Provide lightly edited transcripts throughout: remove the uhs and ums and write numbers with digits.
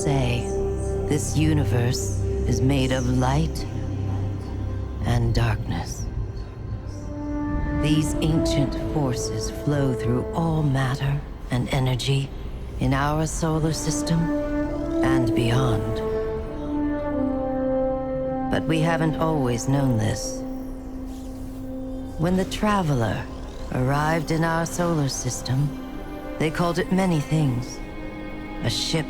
say, this universe is made of light and darkness. These ancient forces flow through all matter and energy in our solar system and beyond. But we haven't always known this. When the Traveler arrived in our solar system, they called it many things. A ship,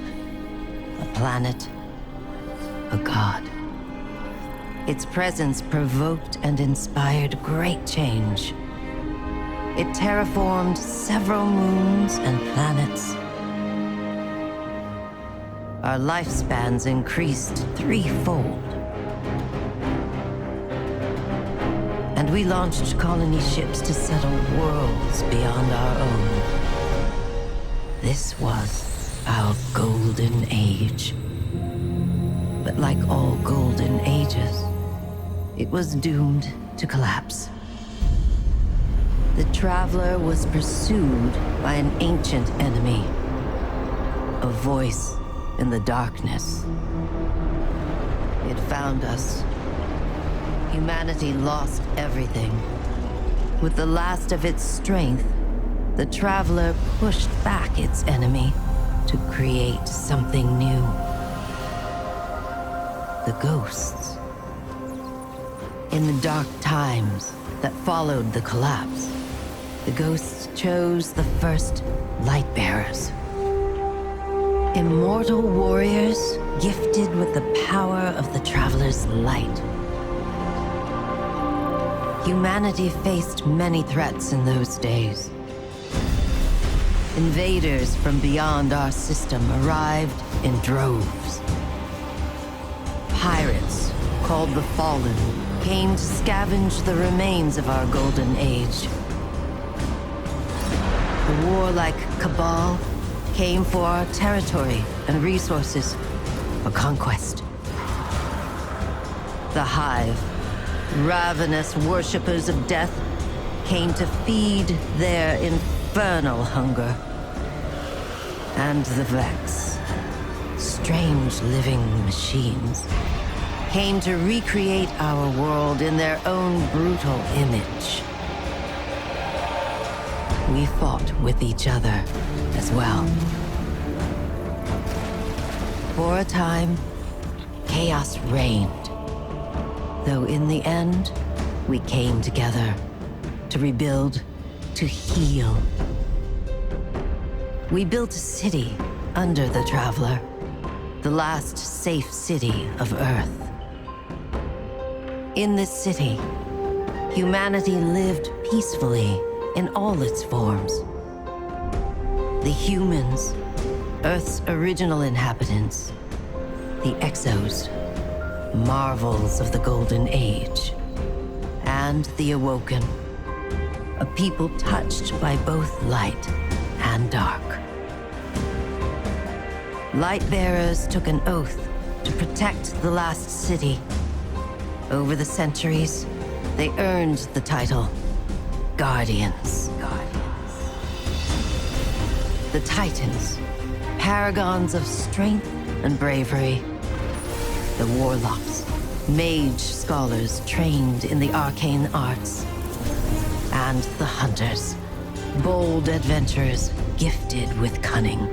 a planet, a god. Its presence provoked and inspired great change. It terraformed several moons and planets. Our lifespans increased threefold. And we launched colony ships to settle worlds beyond our own. This was our golden age. But like all golden ages, it was doomed to collapse. The Traveler was pursued by an ancient enemy, a voice in the darkness. It found us. Humanity lost everything. With the last of its strength, the Traveler pushed back its enemy to create something new. The ghosts. In the dark times that followed the collapse, the ghosts chose the first Lightbearers. Immortal warriors gifted with the power of the Traveler's light. Humanity faced many threats in those days. Invaders from beyond our system arrived in droves. Pirates, called the Fallen, came to scavenge the remains of our golden age. The warlike Cabal came for our territory and resources for conquest. The Hive, ravenous worshippers of death, came to feed their infernal hunger. And the Vex, strange living machines, came to recreate our world in their own brutal image. We fought with each other as well. For a time, chaos reigned. Though in the end, we came together to rebuild, to heal. We built a city under the Traveler, the last safe city of Earth. In this city, humanity lived peacefully in all its forms. The humans, Earth's original inhabitants, the Exos, marvels of the Golden Age, and the Awoken, a people touched by both light and dark. Lightbearers took an oath to protect the last city. Over the centuries, they earned the title Guardians. The Titans, paragons of strength and bravery. The Warlocks, mage scholars trained in the arcane arts. And the Hunters, bold adventurers gifted with cunning.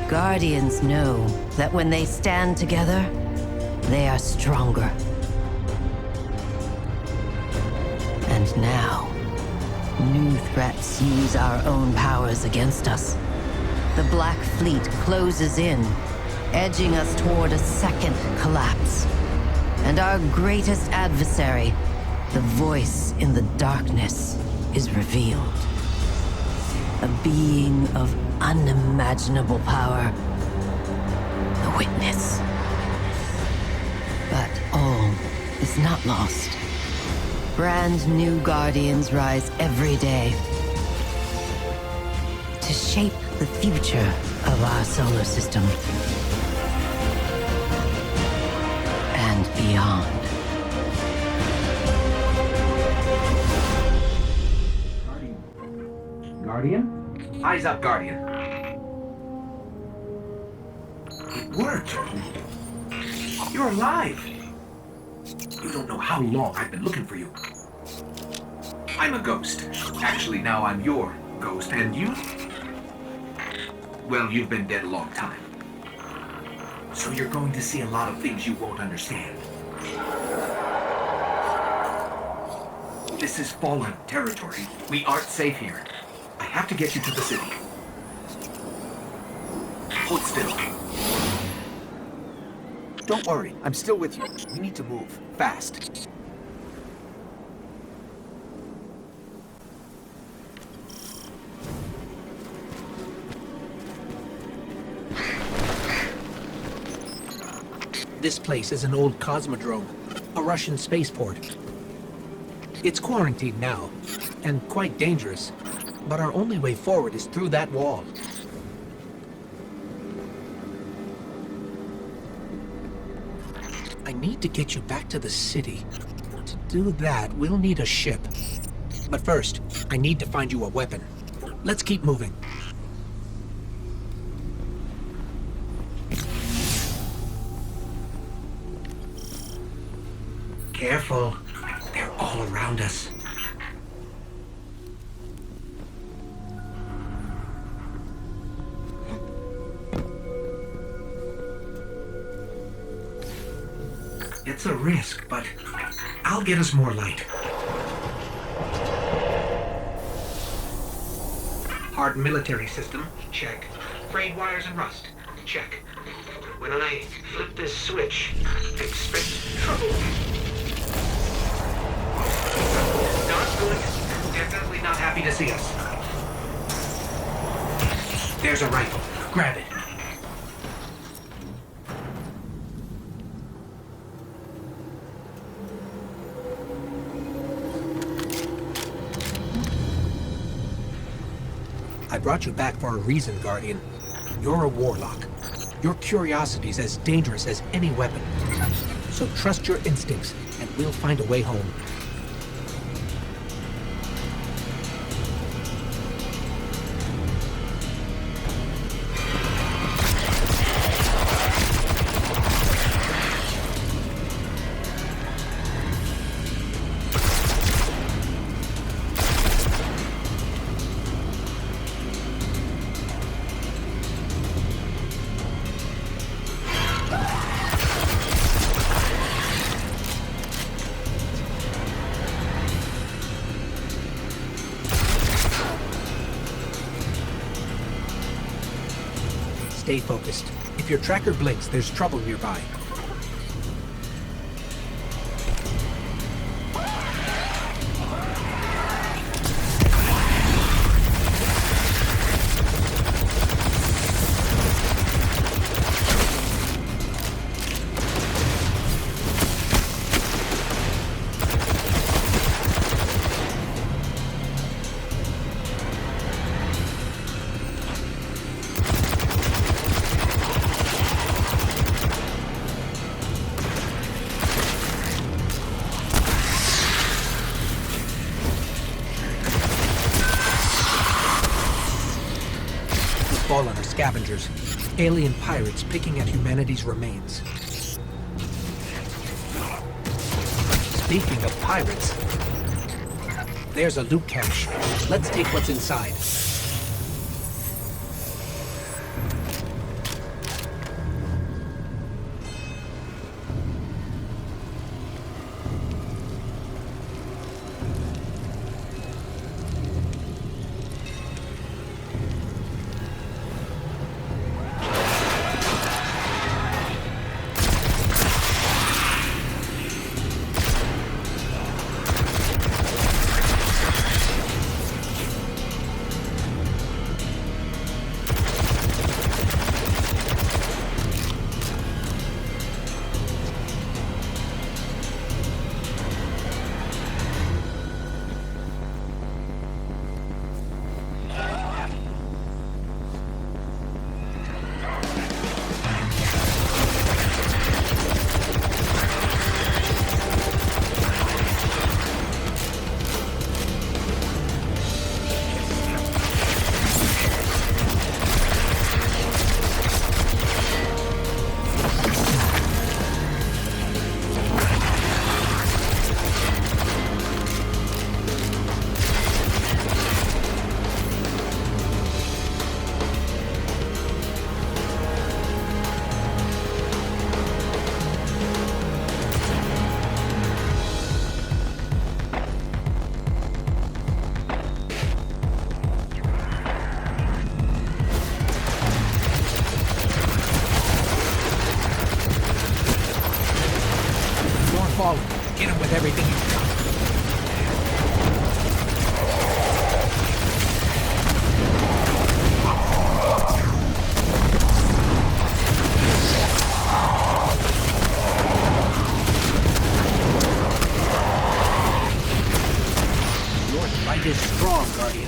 Guardians know that when they stand together, they are stronger. And now, new threats use our own powers against us. The Black Fleet closes in, edging us toward a second collapse. And our greatest adversary, the voice in the darkness, is revealed. A being of unimaginable power. The Witness. But all is not lost. Brand new Guardians rise every day to shape the future of our solar system and beyond. Guardian? Eyes up, Guardian. It worked. You're alive. You don't know how long I've been looking for you. I'm a ghost. Actually, now I'm your ghost, and you? Well, you've been dead a long time. So you're going to see a lot of things you won't understand. This is fallen territory. We aren't safe here. I have to get you to the city. Hold still. Don't worry, I'm still with you. We need to move. Fast. This place is an old cosmodrome, a Russian spaceport. It's quarantined now, and quite dangerous, but our only way forward is through that wall. I need to get you back to the city. To do that, we'll need a ship. But first, I need to find you a weapon. Let's keep moving. Careful. They're all around us. It's a risk, but I'll get us more light. Hard military system, check. Frayed wires and rust, check. When I flip this switch, expect trouble. Not good. Definitely not happy to see us. There's a rifle. Grab it. I brought you back for a reason, Guardian. You're a warlock. Your curiosity's as dangerous as any weapon. So trust your instincts, and we'll find a way home. Stay focused. If your tracker blinks, there's trouble nearby. Fallen are scavengers, alien pirates picking at humanity's remains. Speaking of pirates, there's a loot cache. Let's take what's inside. fallen. Get him with everything you've got. Your fight is strong, Guardian.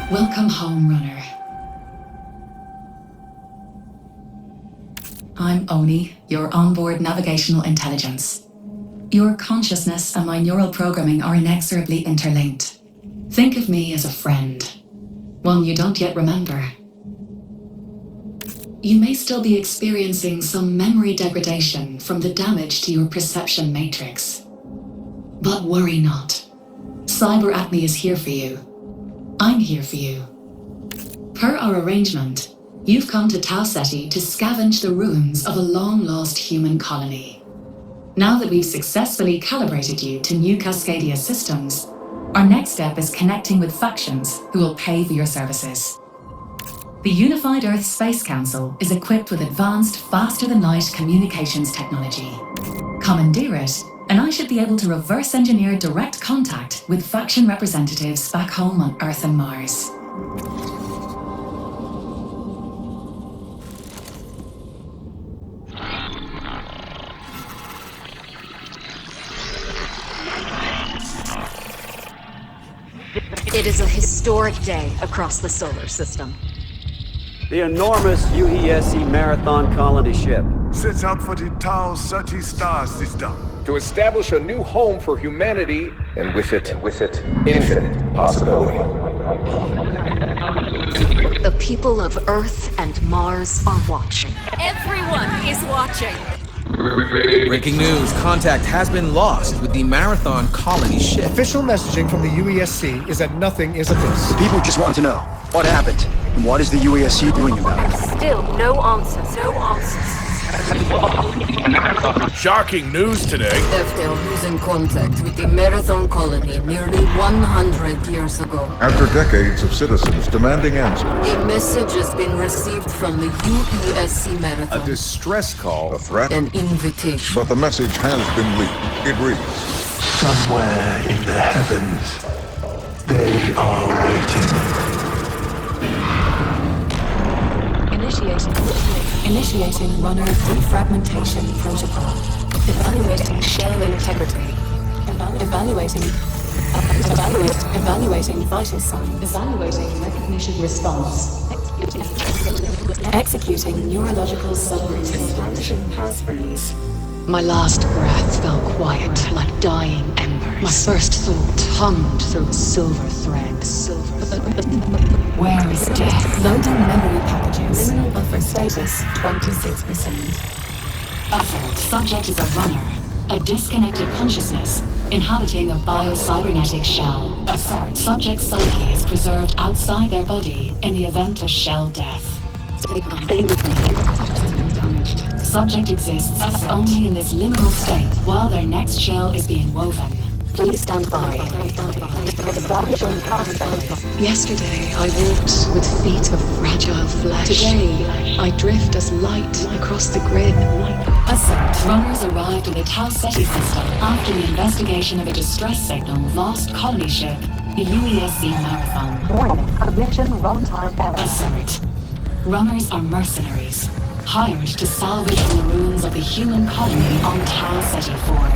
Welcome home, runner. I'm Oni, your onboard navigational intelligence. Your consciousness and my neural programming are inexorably interlinked. Think of me as a friend, one you don't yet remember. You may still be experiencing some memory degradation from the damage to your perception matrix. But worry not. Cyber Acme is here for you. I'm here for you. Per our arrangement, you've come to Tau Ceti to scavenge the ruins of a long-lost human colony. Now that we've successfully calibrated you to new Cascadia systems, our next step is connecting with factions who will pay for your services. The Unified Earth Space Council is equipped with advanced, faster-than-light communications technology. Commandeer it, and I should be able to reverse engineer direct contact with faction representatives back home on Earth and Mars. It is a historic day across the solar system. The enormous UESC Marathon colony ship sets out for the Tau Ceti star system to establish a new home for humanity, and with it, infinite possibility. The people of Earth and Mars are watching. Everyone is watching. Breaking news, contact has been lost with the Marathon colony ship. Official messaging from the UESC is that nothing is amiss. People just want to know what happened and what is the UESC doing about it. Still no answers. Shocking news today. FDL losing contact with the Marathon colony nearly 100 years ago. After decades of citizens demanding answers. A message has been received from the UESC Marathon. A distress call. A threat. An invitation. But the message has been leaked. It reads, somewhere in the heavens, they are waiting. Initiating runner defragmentation protocol. Evaluating shell integrity. Evaluating vital signs. Evaluating recognition response. Executing neurological subroutine. My last breath fell quiet like dying embers. My first thought hummed through silver threads. Where is death? Loading memory packages. Liminal buffer status 26%. Buffered. Subject is a runner. A disconnected consciousness inhabiting a bio-cybernetic shell. Assert. Subject's psyche is preserved outside their body in the event of shell death. Stay with me. Subject exists only in this liminal state while their next shell is being woven. Please stand by. Yesterday I walked with feet of fragile flesh. Today I drift as light across the grid. Assert. Runners arrived in the Tau Ceti system after the investigation of a distress signal lost colony ship, the UESC Marathon. Warning, connection runtime error. Assert. Runners are mercenaries, hired to salvage from the ruins of the human colony on Tau Ceti 4.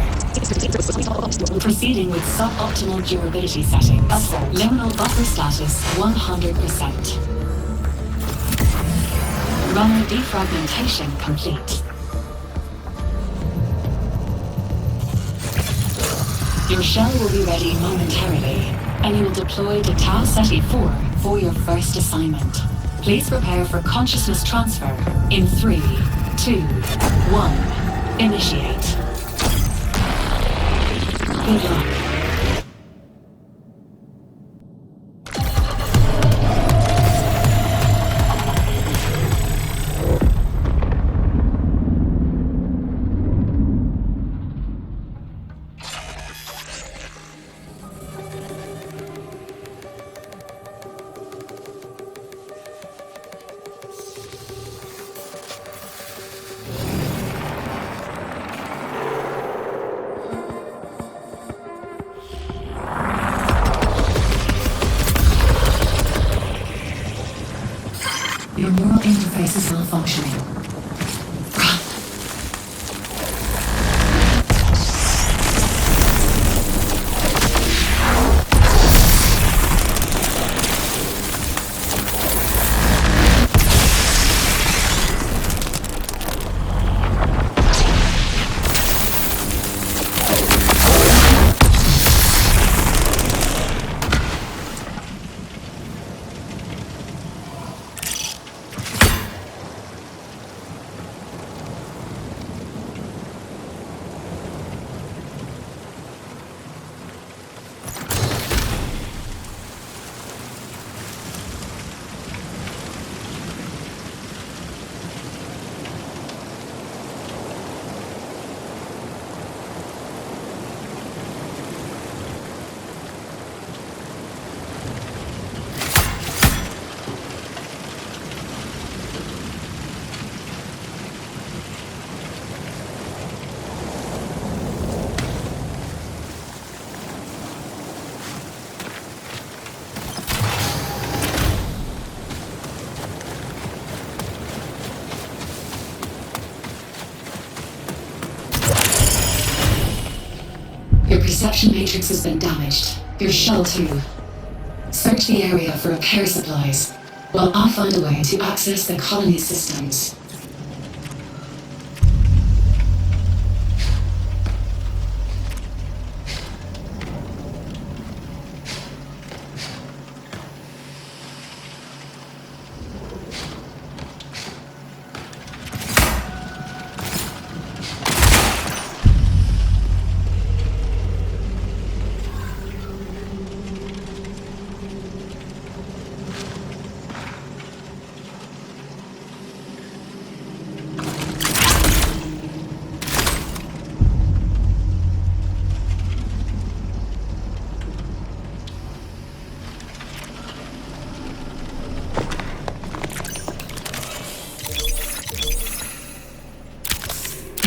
Proceeding with suboptimal durability settings. Liminal buffer status 100%. Runner defragmentation complete. Your shell will be ready momentarily, and you will deploy to Tau Ceti 4 for your first assignment. Please prepare for consciousness transfer in 3, 2, 1. Initiate. Good luck. Your neural interface is malfunctioning. Your perception matrix has been damaged. Your shell too. Search the area for repair supplies, while I find a way to access the colony systems.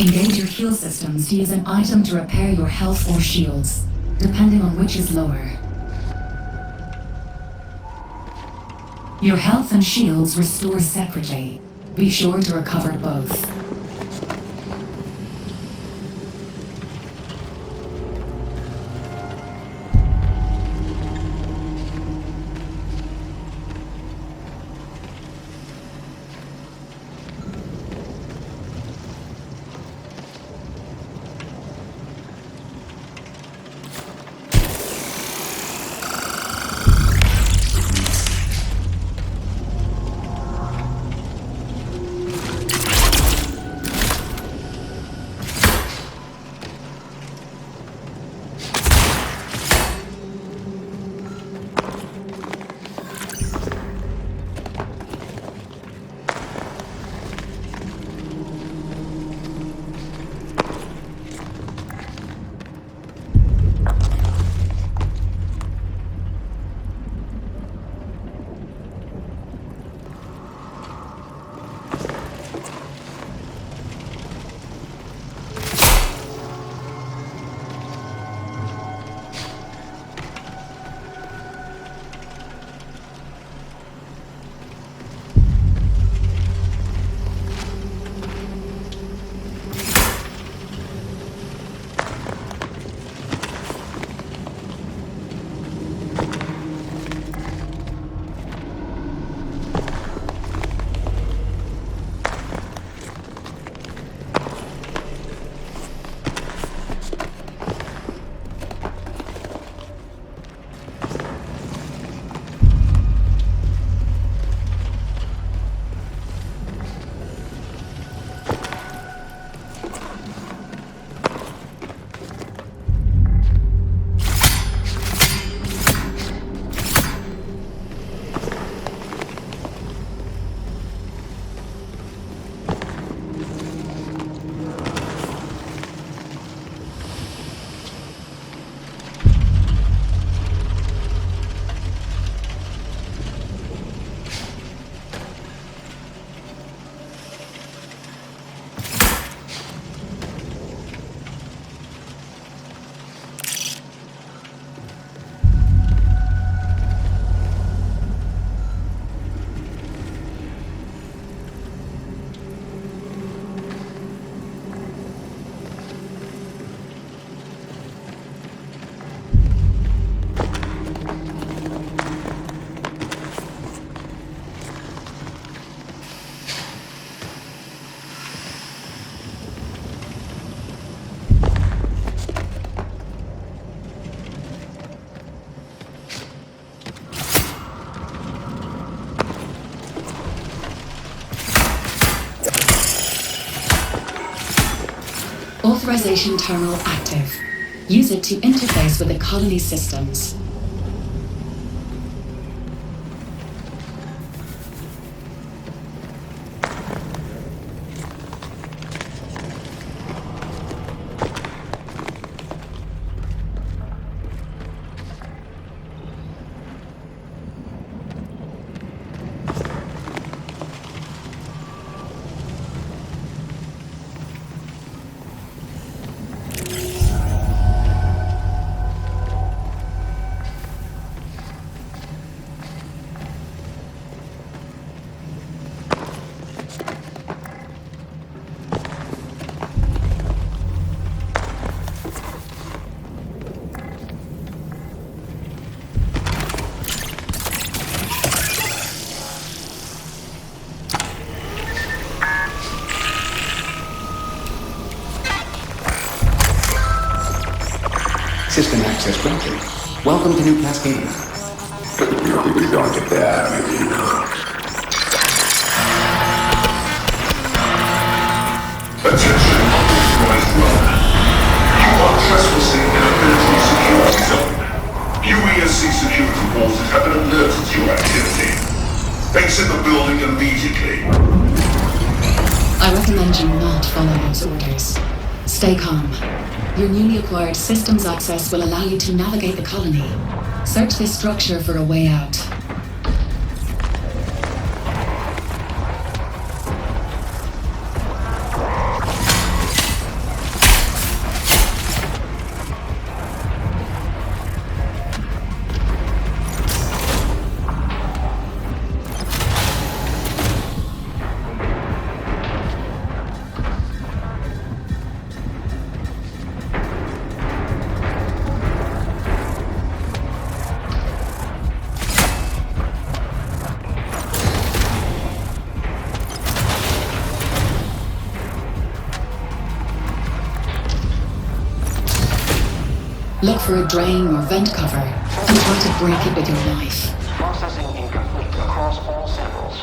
Engage your heal systems to use an item to repair your health or shields, depending on which is lower. Your health and shields restore separately. Be sure to recover both. Authorization terminal active. Use it to interface with the colony systems. System access granted. Welcome to New Cascade. Attention, unauthorized runner. You are trespassing in a military security zone. UESC security forces have been alerted to your activity. Exit the building immediately. I recommend you not follow those orders. Stay calm. Your newly acquired systems access will allow you to navigate the colony. Search this structure for a way out. Look for a drain or vent cover and try to break it with your knife. Processing incomplete across all samples.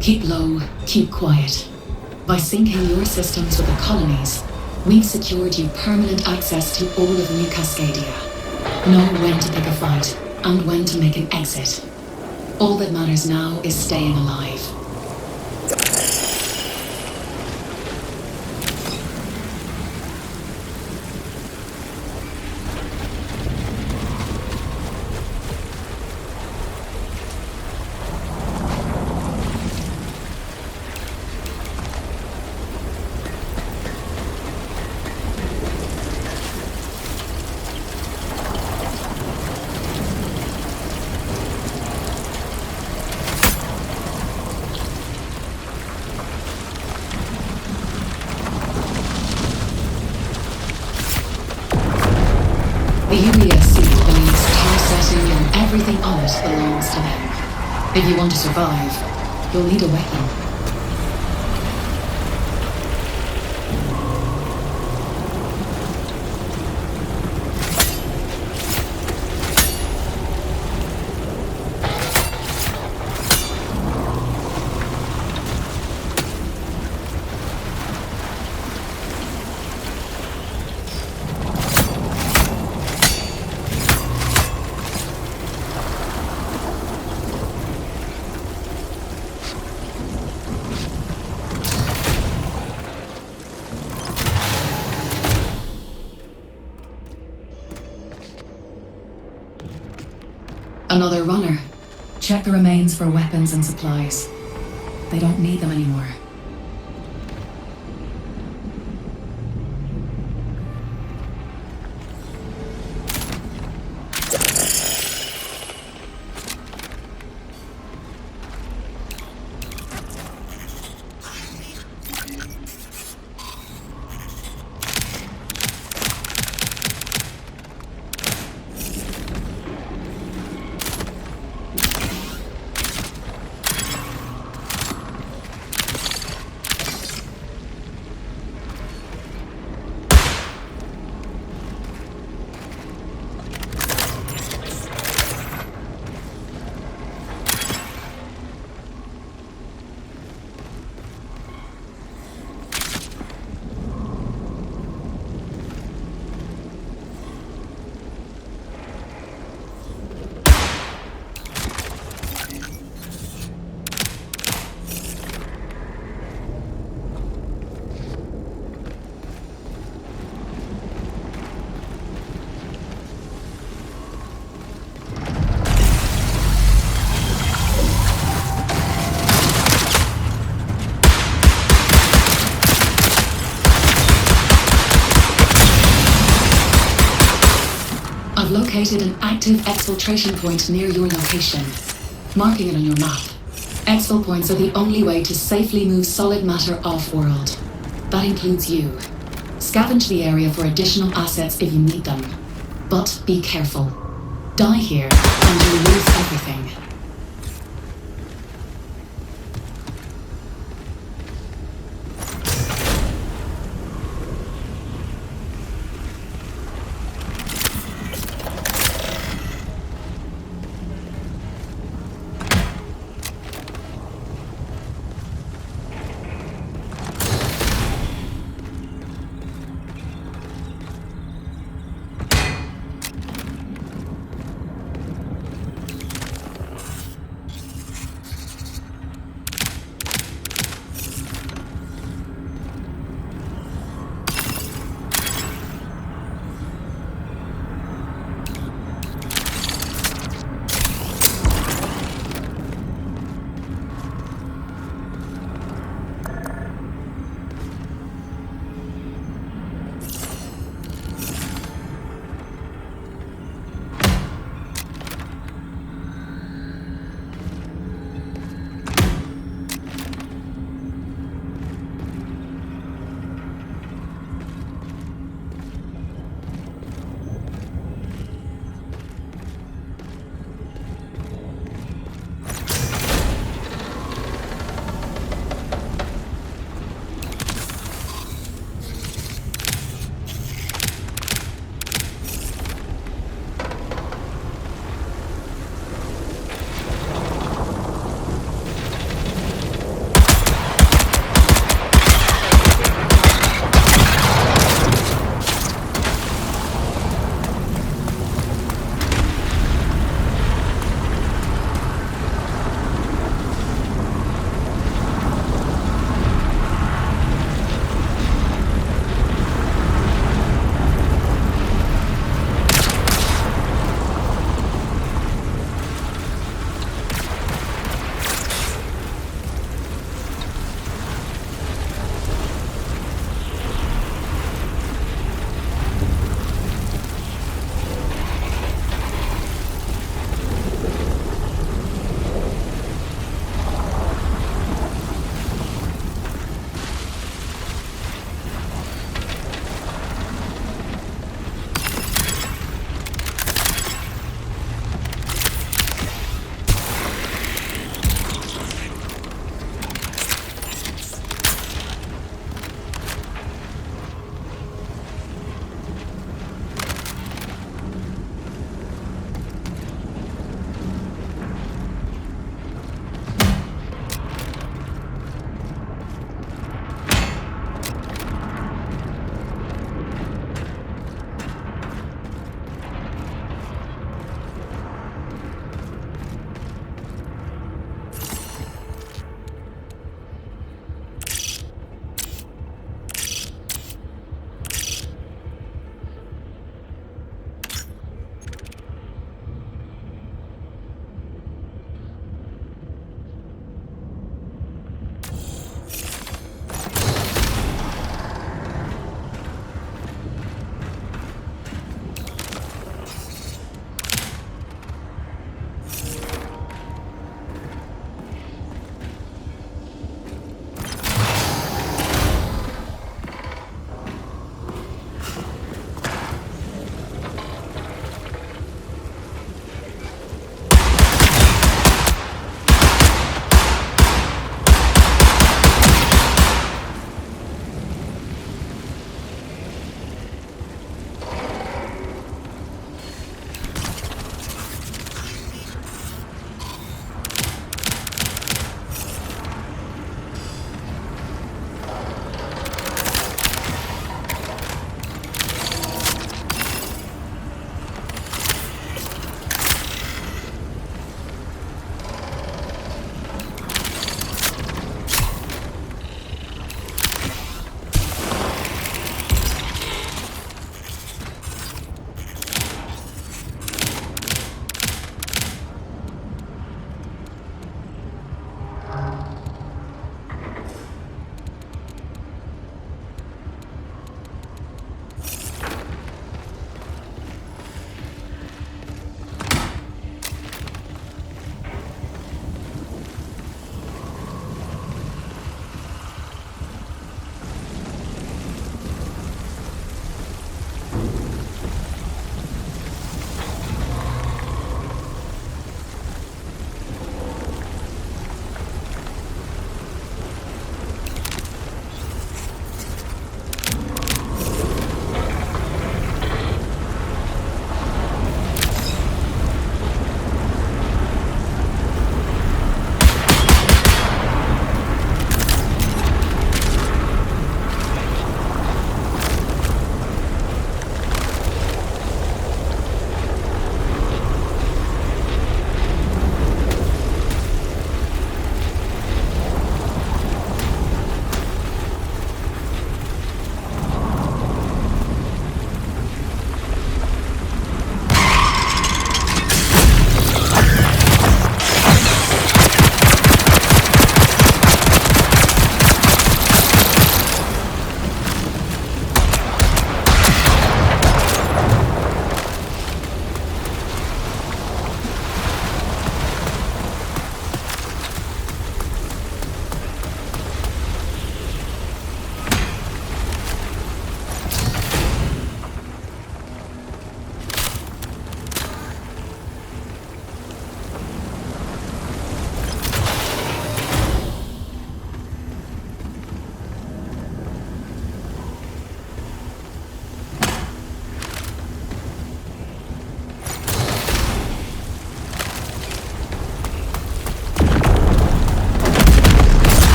Keep low, keep quiet. By syncing your systems with the colonies, we've secured you permanent access to all of New Cascadia. Know when to pick a fight, and when to make an exit. All that matters now is staying alive. The UESC believes Tower Setting and everything on it belongs to them. If you want to survive, you'll need a weapon. Another runner. Check the remains for weapons and supplies. They don't need them anymore. I've located an active exfiltration point near your location. Marking it on your map. Exfil points are the only way to safely move solid matter off-world. That includes you. Scavenge the area for additional assets if you need them. But be careful. Die here, and you'll lose everything.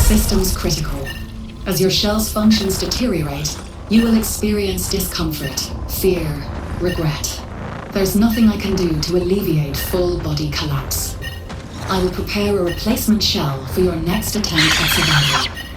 Systems critical. As your shell's functions deteriorate, you will experience discomfort, fear, regret. There's nothing I can do to alleviate full body collapse. I will prepare a replacement shell for your next attempt at survival.